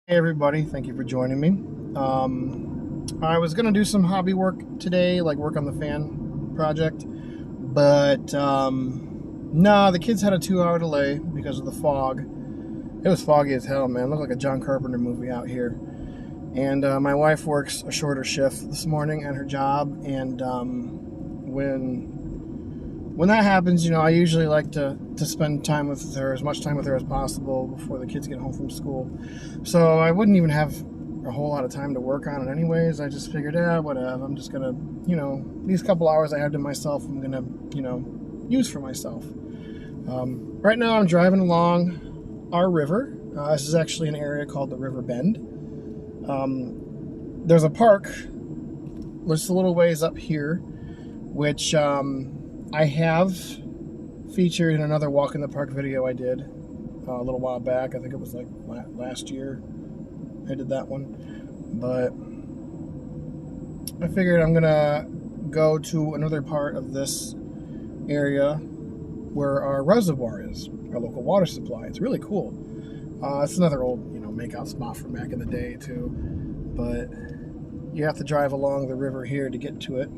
Hey everybody, thank you for joining me. I was gonna do some hobby work today, like work on the fan project, but nah, the kids had a 2-hour delay because of the fog. It was foggy as hell, man. It looked like a John Carpenter movie out here. And my wife works a shorter shift this morning at her job, and when that happens, I usually like to spend time with her, as much time with her as possible before the kids get home from school. So I wouldn't even have a whole lot of time to work on it anyways. I just figured, whatever. I'm just gonna, these couple hours I have to myself, I'm gonna, use for myself. Right now I'm driving along our river. This is actually an area called the River Bend. There's a park just a little ways up here, which I have featured in another walk in the park video I did a little while back. I think it was like last year I did that one. But I figured I'm gonna go to another part of this area where our reservoir is, our local water supply. It's really cool. It's another old, makeout spot from back in the day too. But you have to drive along the river here to get to it.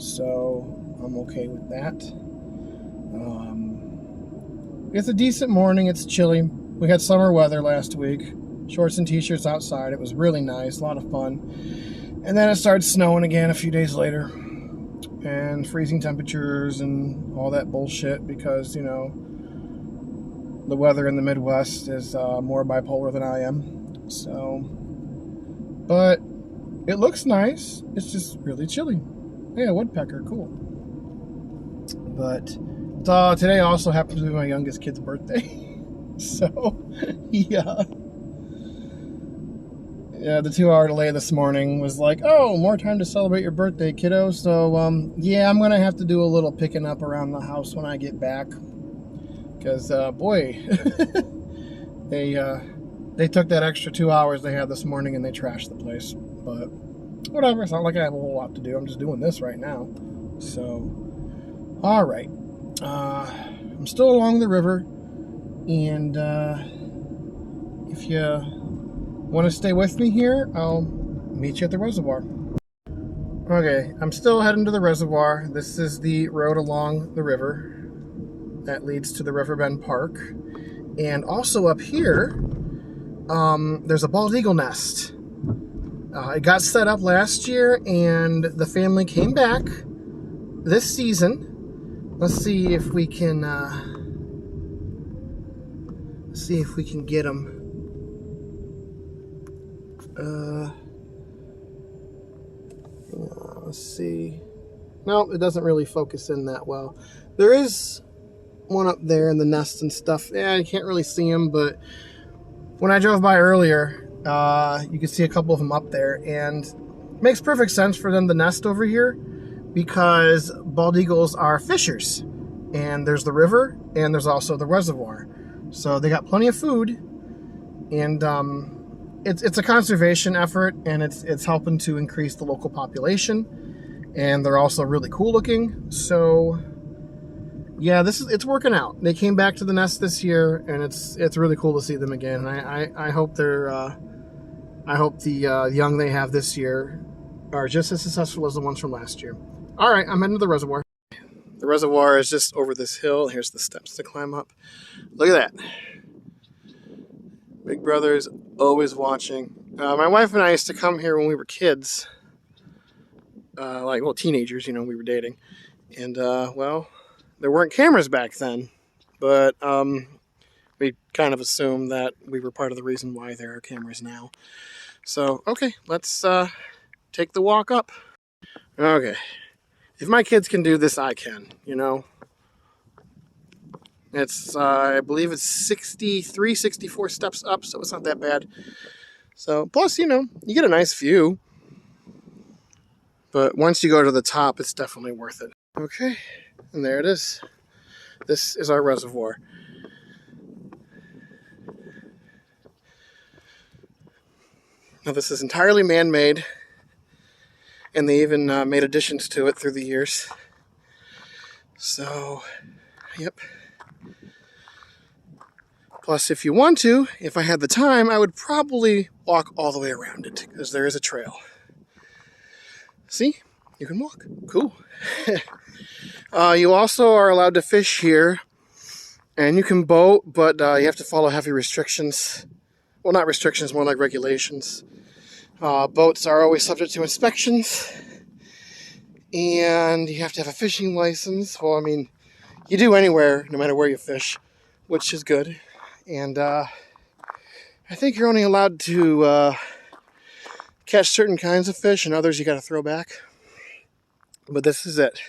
So I'm okay with that. It's a decent morning. It's chilly. We had summer weather last week. Shorts and t-shirts outside. It was really nice, a lot of fun. And then it started snowing again a few days later. And freezing temperatures and all that bullshit because, the weather in the Midwest is more bipolar than I am. So, but it looks nice. It's just really chilly. Yeah, woodpecker, cool. But today also happens to be my youngest kid's birthday. So, yeah. Yeah, the 2-hour delay this morning was like, oh, more time to celebrate your birthday, kiddo. So, yeah, I'm going to have to do a little picking up around the house when I get back. Because, boy, they took that extra 2 hours they had this morning and they trashed the place. But whatever, it's not like I have a whole lot to do. I'm just doing this right now. So, all right. I'm still along the river. And if you want to stay with me here, I'll meet you at the reservoir. Okay, I'm still heading to the reservoir. This is the road along the river that leads to the Riverbend Park. And also up here, there's a bald eagle nest. It got set up last year, and the family came back this season. Let's see if we can get them. Let's see. No, it doesn't really focus in that well. There is one up there in the nest and stuff. Yeah, you can't really see them, but when I drove by earlier, you could see a couple of them up there, and it makes perfect sense for them to nest over here because bald eagles are fishers, and there's the river and there's also the reservoir, so they got plenty of food, and it's a conservation effort, and it's helping to increase the local population, and they're also really cool looking. So yeah, it's working out. They came back to the nest this year, and it's really cool to see them again. And I hope I hope the young they have this year are just as successful as the ones from last year. All right, I'm heading to the reservoir. The reservoir is just over this hill. Here's the steps to climb up. Look at that. Big Brother is always watching. My wife and I used to come here when we were kids, teenagers. We were dating, and there weren't cameras back then, but we kind of assumed that we were part of the reason why there are cameras now. So, okay, let's take the walk up. Okay, if my kids can do this, I can, It's, I believe it's 63, 64 steps up, so it's not that bad. So, plus, you get a nice view. But once you go to the top, it's definitely worth it. Okay, and there it is. This is our reservoir. Now, this is entirely man-made, and they even made additions to it through the years. So, yep. Plus, if you want to, if I had the time, I would probably walk all the way around it because there is a trail. See? You can walk. Cool. You also are allowed to fish here, and you can boat, but you have to follow heavy restrictions. Well, not restrictions, more like regulations. Boats are always subject to inspections, and you have to have a fishing license. Well, I mean, you do anywhere, no matter where you fish, which is good. And I think you're only allowed to catch certain kinds of fish, and others you got to throw back. But this is it.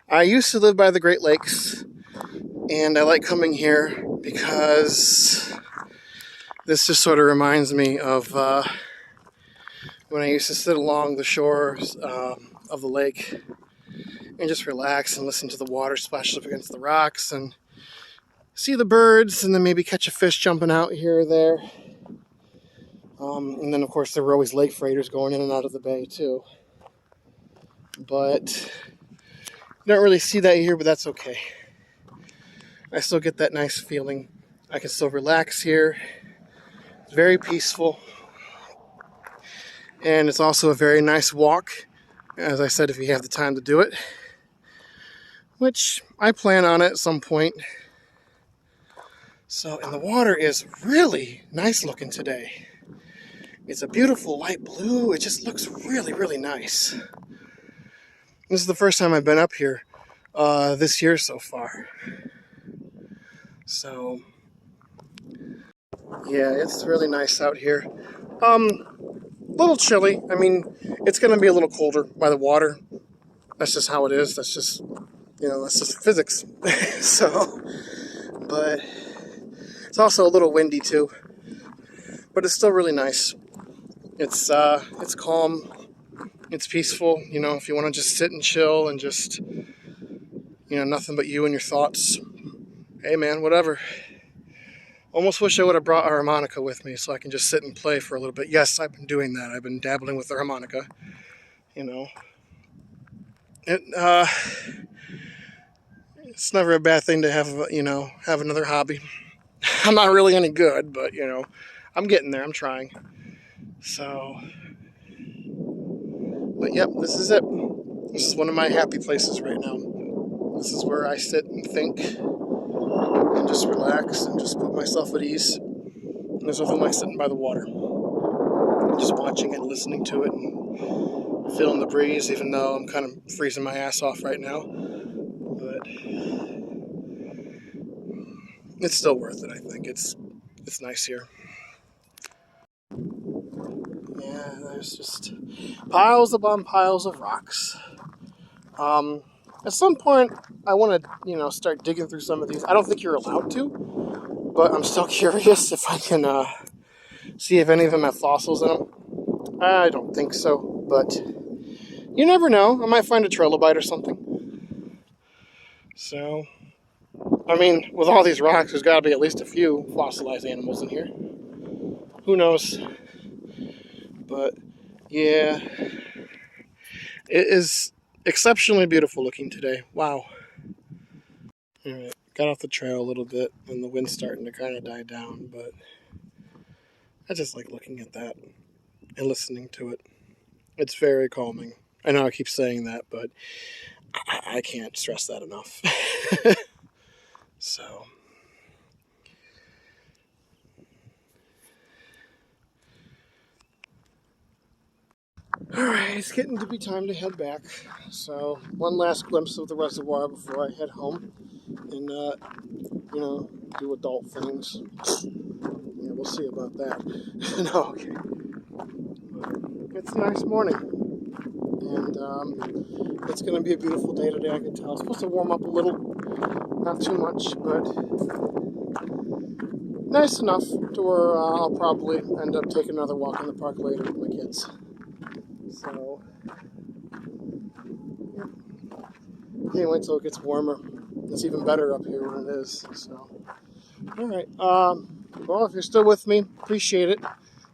I used to live by the Great Lakes, and I like coming here because this just sort of reminds me of when I used to sit along the shores of the lake and just relax and listen to the water splash up against the rocks and see the birds, and then maybe catch a fish jumping out here or there. And then, of course, there were always lake freighters going in and out of the bay, too. But you don't really see that here, but that's okay. I still get that nice feeling. I can still relax here. It's very peaceful. And it's also a very nice walk, as I said, if you have the time to do it. Which I plan on at some point. So, and the water is really nice looking today. It's a beautiful light blue. It just looks really, really nice. This is the first time I've been up here this year so far. So, yeah, it's really nice out here. A little chilly. I mean, it's going to be a little colder by the water. That's just how it is. That's just, that's just physics. So, but it's also a little windy too. But it's still really nice. It's calm. It's peaceful. If you want to just sit and chill and just, nothing but you and your thoughts. Hey, man, whatever. Almost wish I would have brought a harmonica with me so I can just sit and play for a little bit. Yes, I've been doing that. I've been dabbling with the harmonica. It's never a bad thing to have, have another hobby. I'm not really any good, but, I'm getting there. I'm trying. So, but yep, this is it. This is one of my happy places right now. This is where I sit and think and just relax and just put myself at ease. And there's nothing like sitting by the water. Just watching it, listening to it, and feeling the breeze, even though I'm kind of freezing my ass off right now. But it's still worth it, I think. It's nice here. Yeah, there's just piles upon piles of rocks. At some point, I want to, start digging through some of these. I don't think you're allowed to, but I'm still curious if I can see if any of them have fossils in them. I don't think so, but you never know. I might find a trilobite or something. So, I mean, with all these rocks, there's got to be at least a few fossilized animals in here. Who knows? But, yeah, it is exceptionally beautiful looking today. Wow. All right, got off the trail a little bit, and the wind's starting to kind of die down, but I just like looking at that and listening to it. It's very calming. I know I keep saying that, but I can't stress that enough. So, alright, it's getting to be time to head back. So, one last glimpse of the reservoir before I head home and, do adult things. Yeah, we'll see about that. No, okay. But it's a nice morning. And it's going to be a beautiful day today, I can tell. It's supposed to warm up a little. Not too much, but nice enough to where I'll probably end up taking another walk in the park later with my kids. So, yeah. Can't wait till it gets warmer. It's even better up here when it is. So, all right. Well, if you're still with me, appreciate it.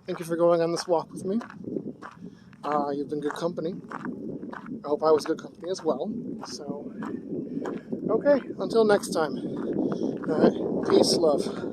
Thank you for going on this walk with me. You've been good company. I hope I was good company as well. So, okay. Until next time. All right. Peace, love.